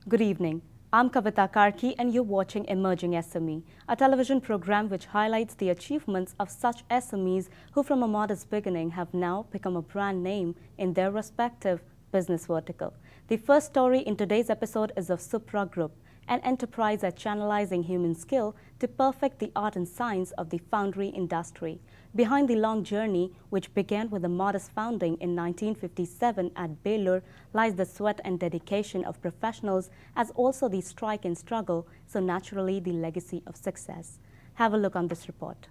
Good evening. I'm Kavita Karki and you're watching Emerging SME, a television program which highlights the achievements of such SMEs who from a modest beginning have now become a brand name in their respective business vertical. The first story in today's episode is of Supra Group, an enterprise at channelizing human skill to perfect the art and science of the foundry industry. Behind the long journey, which began with a modest founding in 1957 at Baylor, lies the sweat and dedication of professionals as also the strike and struggle, so naturally the legacy of success. Have a look on this report.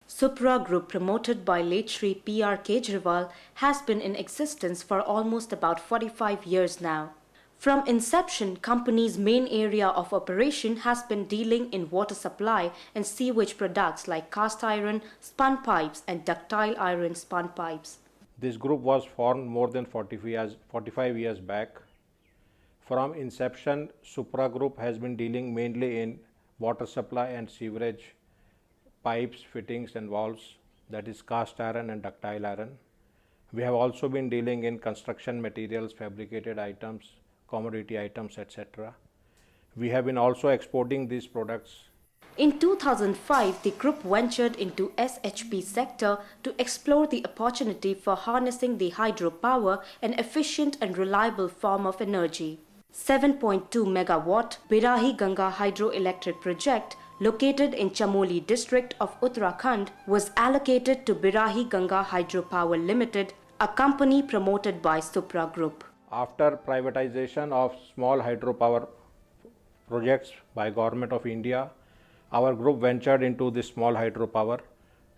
Supra Group, promoted by late Shri P.R. Kejriwal, has been in existence for almost about 45 years now. From inception, company's main area of operation has been dealing in water supply and sewage products like cast iron, spun pipes and ductile iron spun pipes. This group was formed more than 45 years back. From inception, Supra Group has been dealing mainly in water supply and sewerage pipes, fittings and valves, that is cast iron and ductile iron. We have also been dealing in construction materials, fabricated items, commodity items, etc. We have been also exporting these products. In 2005, the group ventured into SHP sector to explore the opportunity for harnessing the hydropower, an efficient and reliable form of energy. 7.2 megawatt Birahi Ganga hydroelectric project located in Chamoli district of Uttarakhand was allocated to Birahi Ganga Hydropower Limited, a company promoted by Supra Group. After privatization of small hydropower projects by Government of India, our group ventured into this small hydropower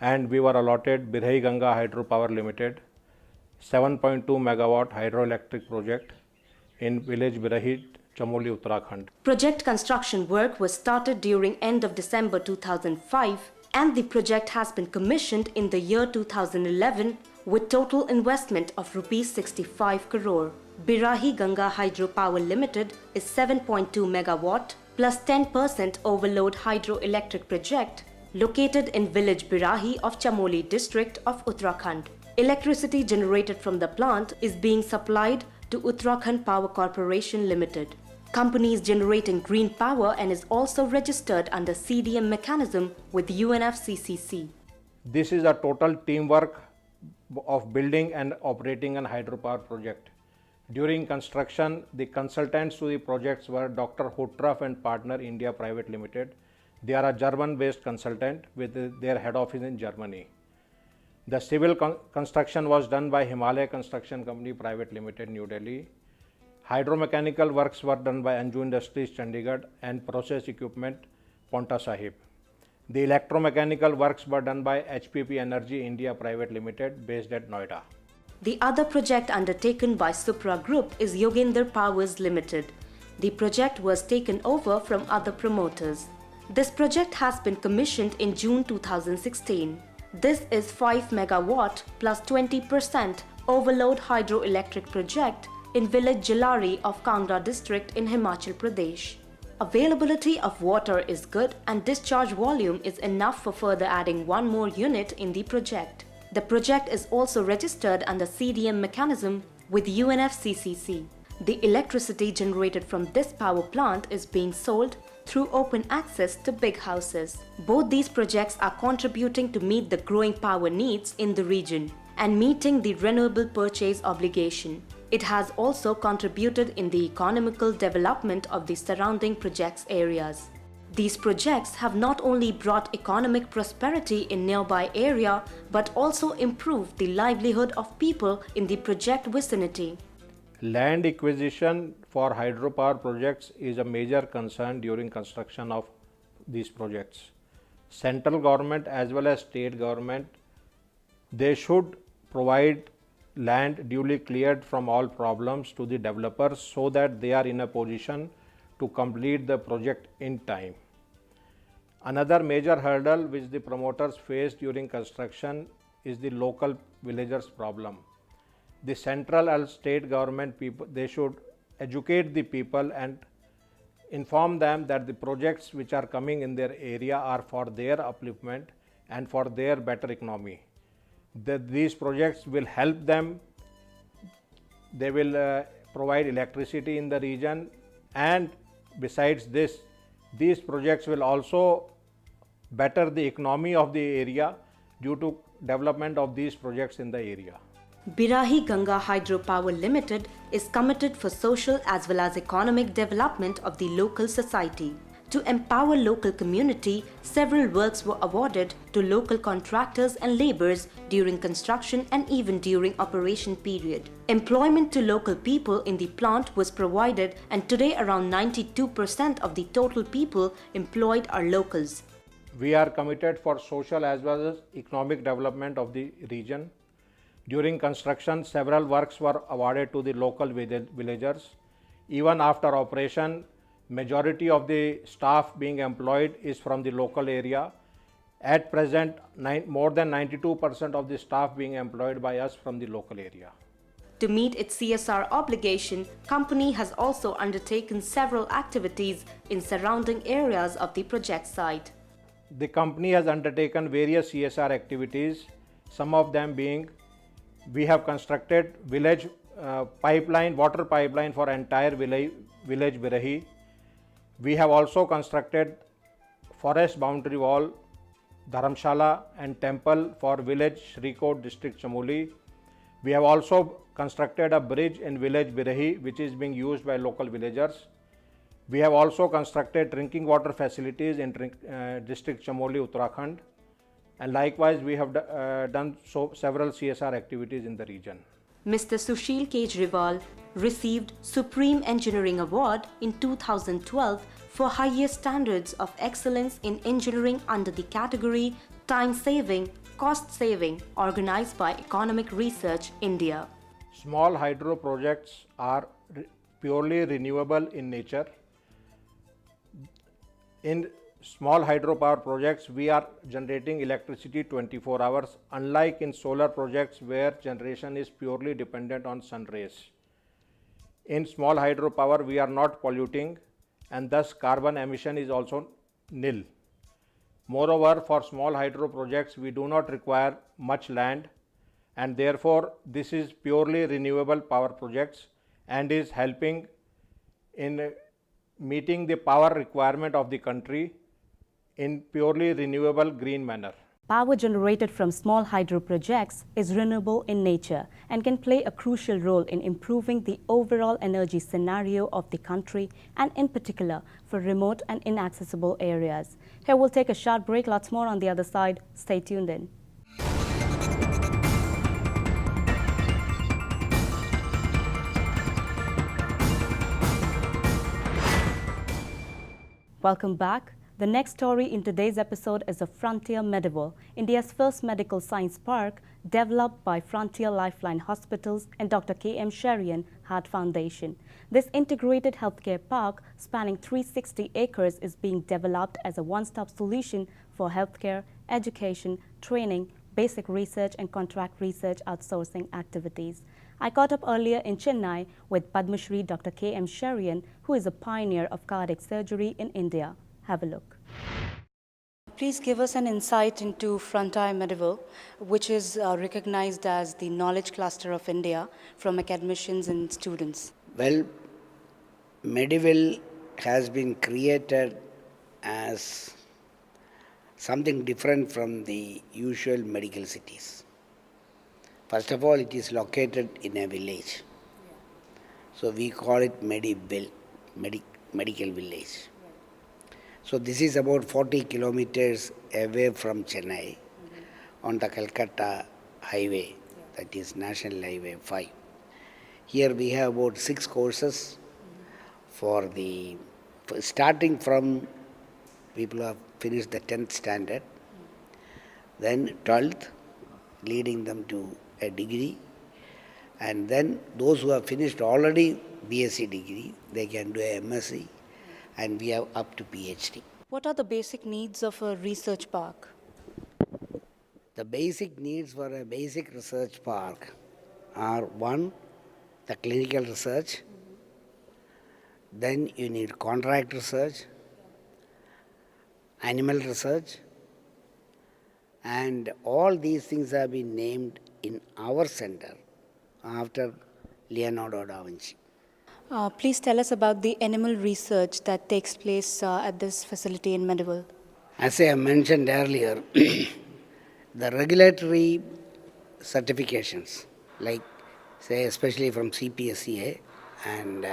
and we were allotted Birahi Ganga Hydropower Limited, 7.2 megawatt hydroelectric project in village Birahi, Chamoli, Uttarakhand. Project construction work was started during end of December 2005 and the project has been commissioned in the year 2011 with total investment of rupees 65 crore. Birahi Ganga Hydropower Limited is 7.2 megawatt plus 10% overload hydroelectric project located in village Birahi of Chamoli district of Uttarakhand. Electricity generated from the plant is being supplied to Uttarakhand Power Corporation Limited. Company is generating green power and is also registered under CDM mechanism with UNFCCC. This is a total teamwork of building and operating an hydropower project. During construction, the consultants to the projects were Dr. Hutraf and Partner India Private Limited. They are a German-based consultant with their head office in Germany. The civil construction was done by Himalaya Construction Company Private Limited, New Delhi. Hydromechanical works were done by Anju Industries, Chandigarh, and process equipment, Ponta Sahib. The electromechanical works were done by HPP Energy India Private Limited, based at Noida. The other project undertaken by Supra Group is Yoginder Powers Limited. The project was taken over from other promoters. This project has been commissioned in June 2016. This is 5 megawatt plus 20% overload hydroelectric project in village Jalari of Kangra district in Himachal Pradesh. Availability of water is good and discharge volume is enough for further adding one more unit in the project. The project is also registered under CDM mechanism with UNFCCC. The electricity generated from this power plant is being sold through open access to big houses. Both these projects are contributing to meet the growing power needs in the region and meeting the renewable purchase obligation. It has also contributed in the economical development of the surrounding projects areas. These projects have not only brought economic prosperity in nearby area but also improved the livelihood of people in the project vicinity. Land acquisition for hydropower projects is a major concern during construction of these projects. Central government as well as state government, they should provide land duly cleared from all problems to the developers so that they are in a position to complete the project in time. Another major hurdle which the promoters face during construction is the local villagers' problem. The central and state government people, they should educate the people and inform them that the projects which are coming in their area are for their upliftment and for their better economy. That these projects will help them, they will provide electricity in the region, And besides this, these projects will also better the economy of the area due to development of these projects in the area. Birahi Ganga Hydropower Limited is committed for social as well as economic development of the local society. To empower local community, several works were awarded to local contractors and laborers during construction and even during operation period. Employment to local people in the plant was provided, and today around 92% of the total people employed are locals. We are committed for social as well as economic development of the region. During construction, several works were awarded to the local villagers. Even after operation, majority of the staff being employed is from the local area. At present, more than 92% of the staff being employed by us from the local area. To meet its CSR obligation, company has also undertaken several activities in surrounding areas of the project site. The company has undertaken various CSR activities, some of them being we have constructed village water pipeline for entire village Birahi. We have also constructed forest boundary wall, Dharamshala and temple for village Shrikot, district Chamoli. We have also constructed a bridge in village Birahi which is being used by local villagers. We have also constructed drinking water facilities in district Chamoli, Uttarakhand. And likewise, we have done several CSR activities in the region. Mr. Sushil Kejriwal received Supreme Engineering Award in 2012 for highest standards of excellence in engineering under the category Time Saving, Cost Saving, organized by Economic Research India. Small hydro projects are purely renewable in nature. In small hydropower projects, we are generating electricity 24 hours, unlike in solar projects where generation is purely dependent on sun rays. In small hydropower, we are not polluting, and thus carbon emission is also nil. Moreover, for small hydro projects, we do not require much land, and therefore this is purely renewable power projects and is helping in meeting the power requirement of the country in purely renewable green manner. Power generated from small hydro projects is renewable in nature and can play a crucial role in improving the overall energy scenario of the country, and in particular for remote and inaccessible areas. Here we'll take a short break, lots more on the other side. Stay tuned in. Welcome back. The next story in today's episode is of Frontier Medival, India's first medical science park developed by Frontier Lifeline Hospitals and Dr. K.M. Sherian Heart Foundation. This integrated healthcare park spanning 360 acres is being developed as a one-stop solution for healthcare, education, training, basic research and contract research outsourcing activities. I caught up earlier in Chennai with Padma Shri Dr. K.M. Sherian, who is a pioneer of cardiac surgery in India. Have a look. Please give us an insight into Frontier Medival, which is recognized as the knowledge cluster of India from academicians and students. Well, Medival has been created as something different from the usual medical cities. First of all, it is located in a village. So we call it medical village. So this is about 40 kilometers away from Chennai on the Calcutta highway, that is National Highway 5. Here we have about 6 courses starting from people who have finished the 10th standard, then 12th, leading them to a degree, and then those who have finished already BSc degree, they can do a MSc, and we have up to PhD. What are the basic needs of a research park? The basic needs for a basic research park are: one, the clinical research, then you need contract research, animal research, and all these things have been named in our center after Leonardo da Vinci. Please tell us about the animal research that takes place at this facility in Medival. As I mentioned earlier, the regulatory certifications, like say especially from CPSCA and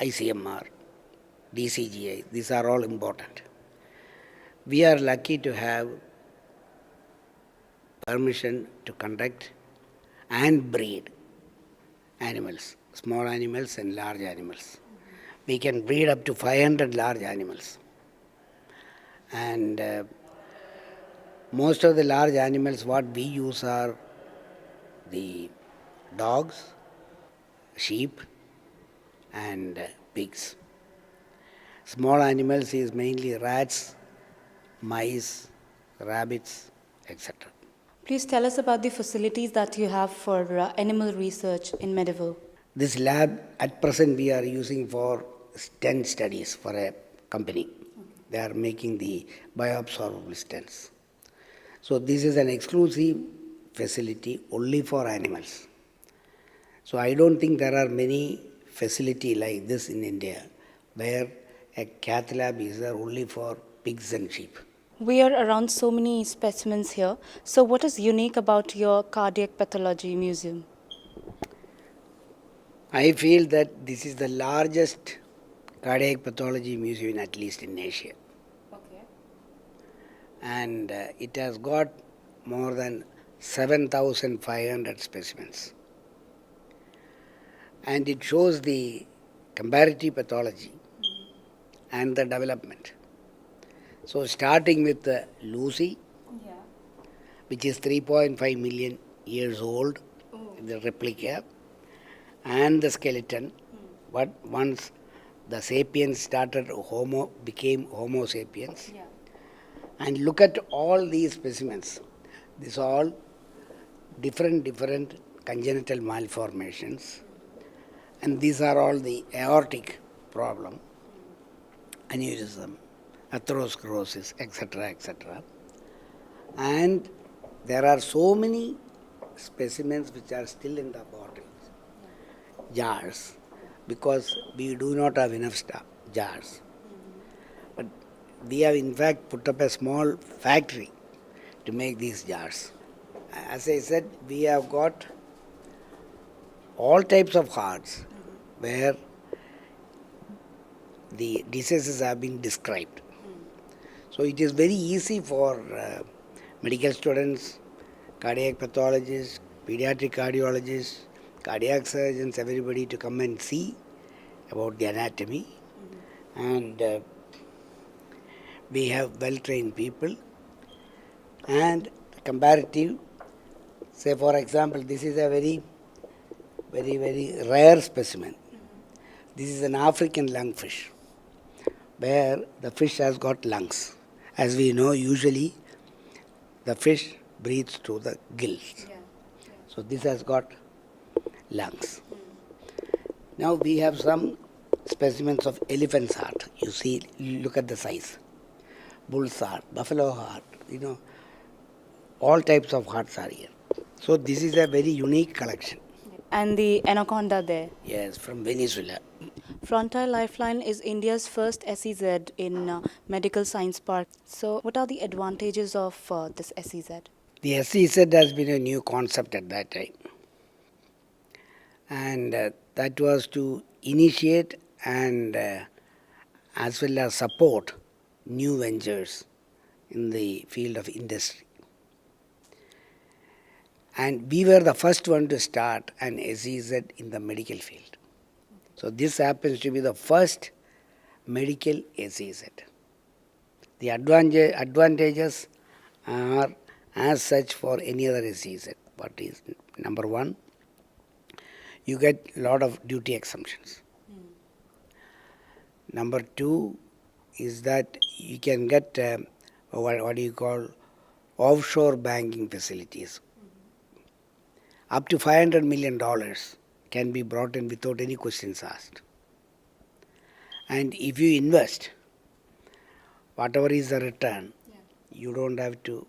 ICMR, DCGI, these are all important. We are lucky to have permission to conduct and breed animals, small animals and large animals. We can breed up to 500 large animals. And most of the large animals what we use are the dogs, sheep and pigs. Small animals is mainly rats, mice, rabbits, etc. Please tell us about the facilities that you have for animal research in Medival. This lab at present we are using for stent studies for a company. They are making the bioabsorbable stents. So this is an exclusive facility only for animals. So I don't think there are many facilities like this in India where a cath lab is there only for pigs and sheep. We are around so many specimens here. So, what is unique about your cardiac pathology museum? I feel that this is the largest cardiac pathology museum at least in Asia. Okay. And it has got more than 7,500 specimens. And it shows the comparative pathology and the development. So starting with Lucy, which is 3.5 million years old, the replica, and the skeleton, but once the sapiens became Homo sapiens. Yeah. And look at all these specimens. These are all different congenital malformations. And these are all the aortic problem, aneurysm, atherosclerosis, etc. And there are so many specimens which are still in the bottles, jars, because we do not have enough jars. But we have in fact put up a small factory to make these jars. As I said, we have got all types of hearts where the diseases have been described. So it is very easy for medical students, cardiac pathologists, pediatric cardiologists, cardiac surgeons, everybody to come and see about the anatomy. And we have well-trained people and comparative. Say for example, this is a very rare specimen. This is an African lungfish where the fish has got lungs. As we know, usually the fish breathes through the gills. So this has got lungs. Now we have some specimens of elephant's heart. You see, look at the size. Bull's heart, buffalo heart, all types of hearts are here. So this is a very unique collection. And the anaconda there. Yes, from Venezuela. Frontier Lifeline is India's first SEZ in Medical Science Park. So, what are the advantages of this SEZ? The SEZ has been a new concept at that time. And that was to initiate and as well as support new ventures in the field of industry. And we were the first one to start an SEZ in the medical field. So this happens to be the first medical SEZ. The advantages are as such for any other SEZ. What is number one? You get a lot of duty exemptions. Number two is that you can get what do you call offshore banking facilities. Up to $500 million can be brought in without any questions asked. And if you invest, whatever is the return, you don't have to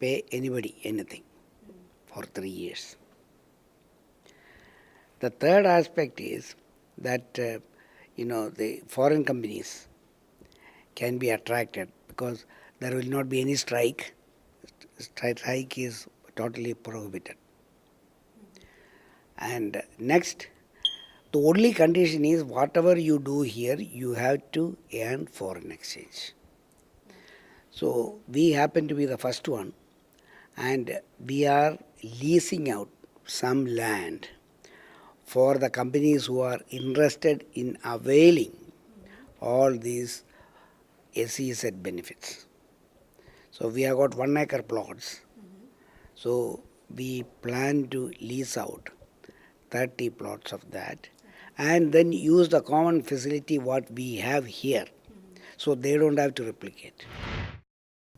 pay anybody anything for 3 years. The third aspect is that the foreign companies can be attracted because there will not be any strike. Strike is totally prohibited. And next, the only condition is whatever you do here, you have to earn foreign exchange. So we happen to be the first one, and we are leasing out some land for the companies who are interested in availing all these SEZ benefits. So we have got 1 acre plots. So we plan to lease out 30 plots of that and then use the common facility what we have here. So they don't have to replicate.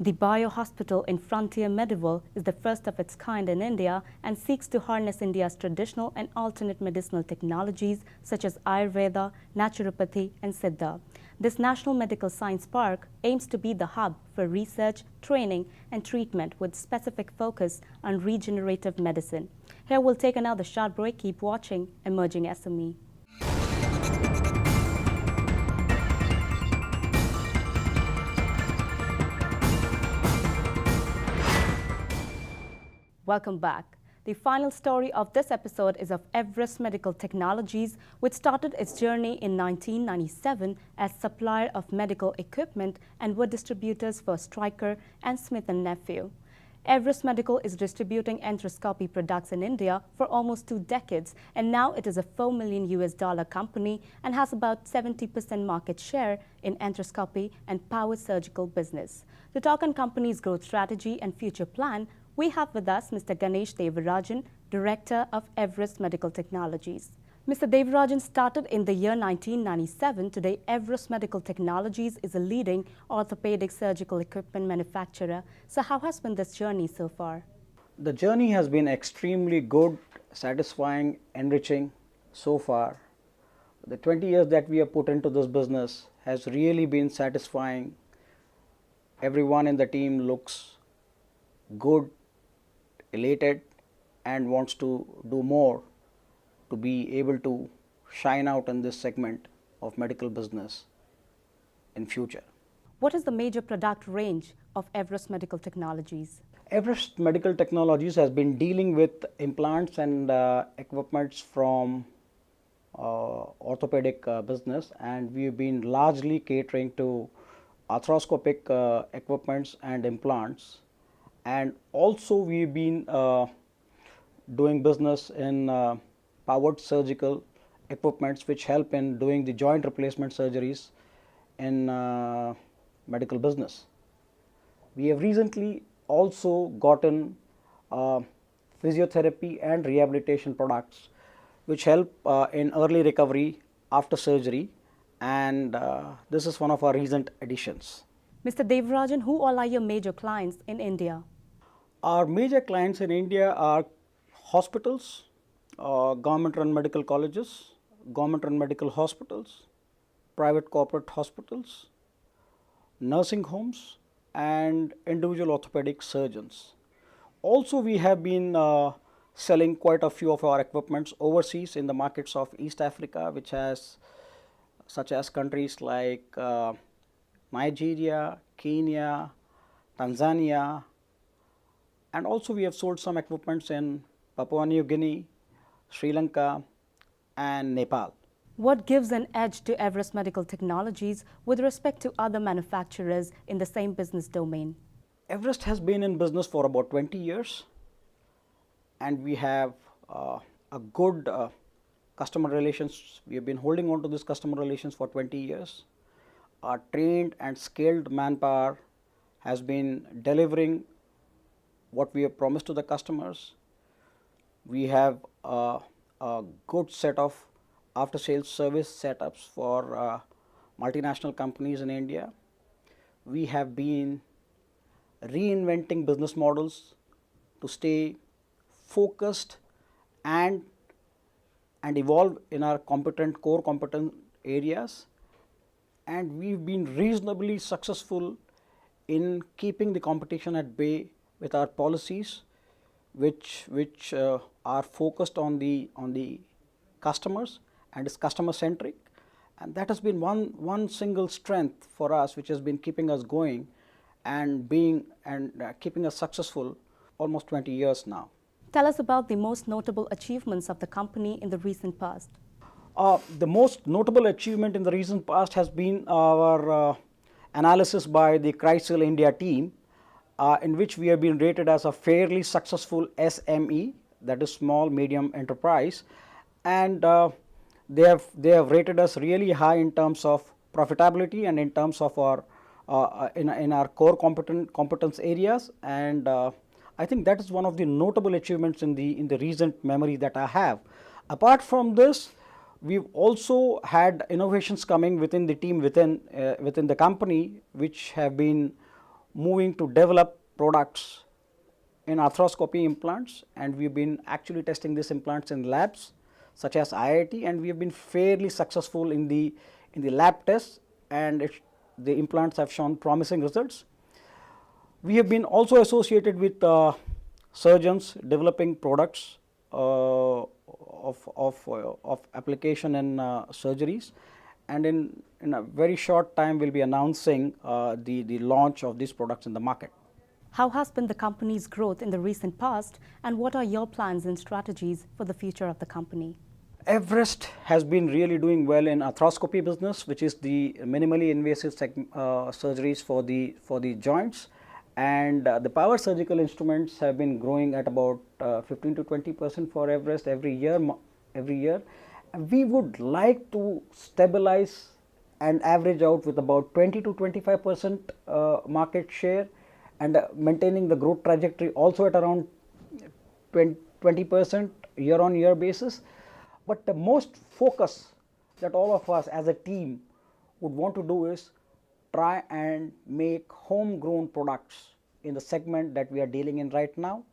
The biohospital in Frontier Medival is the first of its kind in India and seeks to harness India's traditional and alternate medicinal technologies such as Ayurveda, naturopathy and Siddha. This National Medical Science Park aims to be the hub for research, training and treatment with specific focus on regenerative medicine. Here we'll take another short break. Keep watching Emerging SME. Welcome back. The final story of this episode is of Everest Medical Technologies, which started its journey in 1997 as supplier of medical equipment and were distributors for Stryker and Smith & Nephew. Everest Medical is distributing endoscopy products in India for almost 2 decades, and now it is a $4 million company and has about 70% market share in endoscopy and power surgical business. To talk on company's growth strategy and future plan, we have with us Mr. Ganesh Devarajan, Director of Everest Medical Technologies. Mr. Devarajan started in the year 1997. Today, Everest Medical Technologies is a leading orthopedic surgical equipment manufacturer. So how has been this journey so far? The journey has been extremely good, satisfying, enriching so far. The 20 years that we have put into this business has really been satisfying. Everyone in the team looks good, elated and wants to do more to be able to shine out in this segment of medical business in future. What is the major product range of Everest Medical Technologies? Everest Medical Technologies has been dealing with implants and equipments from orthopedic business, and we've been largely catering to arthroscopic equipments and implants. And also we've been doing business in powered surgical equipments which help in doing the joint replacement surgeries in medical business. We have recently also gotten physiotherapy and rehabilitation products which help in early recovery after surgery, and this is one of our recent additions. Mr. Devarajan, who all are your major clients in India? Our major clients in India are hospitals, government-run medical colleges, government-run medical hospitals, private corporate hospitals, nursing homes, and individual orthopedic surgeons. Also, we have been selling quite a few of our equipments overseas in the markets of East Africa, which has such as countries like Nigeria, Kenya, Tanzania, and also we have sold some equipments in Papua New Guinea, Sri Lanka, and Nepal. What gives an edge to Everest Medical Technologies with respect to other manufacturers in the same business domain? Everest has been in business for about 20 years, and we have a good customer relations. We have been holding on to this customer relations for 20 years. Our trained and skilled manpower has been delivering what we have promised to the customers. We have a good set of after sales service setups for multinational companies in India. We have been reinventing business models to stay focused and evolve in our core competent areas, and we've been reasonably successful in keeping the competition at bay with our policies which are focused on the customers and is customer centric, and that has been one single strength for us, which has been keeping us going and keeping us successful almost 20 years now. Tell us about the most notable achievements of the company in the recent past. The most notable achievement in the recent past has been our analysis by the Chrysler India team, in which we have been rated as a fairly successful SME, that is small medium enterprise, and they have rated us really high in terms of profitability and in terms of our in our core competence areas, and I think that is one of the notable achievements in the recent memory that I have. Apart from this, we've also had innovations coming within the team within the company, which have been moving to develop products in arthroscopy implants, and we've been actually testing these implants in labs such as IIT, and we have been fairly successful in the lab tests, and the implants have shown promising results. We have been also associated with surgeons developing products of application in surgeries, and in a very short time we'll be announcing the launch of these products in the market. How has been the company's growth in the recent past, and what are your plans and strategies for the future of the company? Everest has been really doing well in arthroscopy business, which is the minimally invasive surgeries for the joints, and the power surgical instruments have been growing at about 15 to 20% for Everest every year. And we would like to stabilize and average out with about 20 to 25% market share, and maintaining the growth trajectory also at around 20% year on year basis. But the most focus that all of us as a team would want to do is try and make homegrown products in the segment that we are dealing in right now,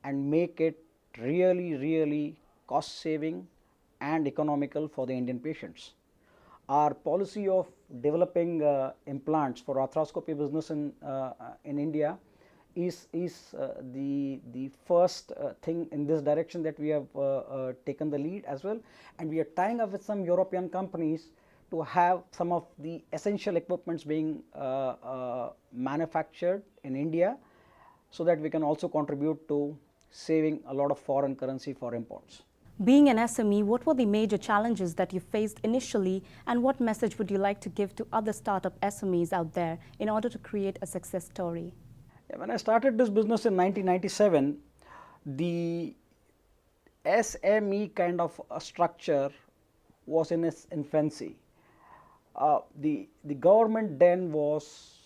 and make it really cost saving and economical for the Indian patients. Our policy of developing implants for arthroscopy business in India is the first thing in this direction that we have taken the lead as well, and we are tying up with some European companies to have some of the essential equipments being manufactured in India, so that we can also contribute to saving a lot of foreign currency for imports. Being an SME, what were the major challenges that you faced initially, and what message would you like to give to other startup SMEs out there in order to create a success story? When I started this business in 1997, the SME kind of a structure was in its infancy. The government then was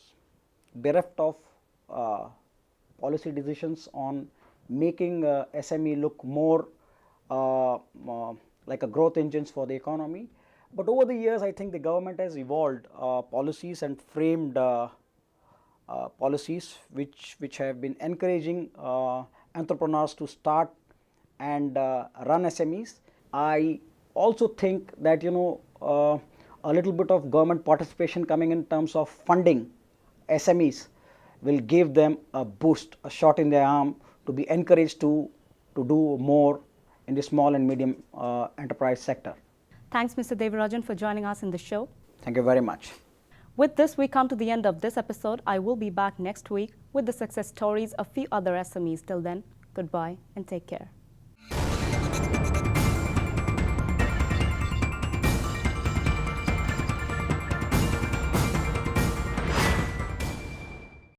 bereft of policy decisions on making SME look more like a growth engines for the economy. But over the years, I think the government has evolved policies and framed policies which have been encouraging entrepreneurs to start and run SMEs. I also think that a little bit of government participation coming in terms of funding SMEs will give them a boost, a shot in their arm, to be encouraged to do more in the small and medium enterprise sector. Thanks, Mr. Devarajan, for joining us in the show. Thank you very much. With this, we come to the end of this episode. I will be back next week with the success stories of few other SMEs. Till then, goodbye and take care.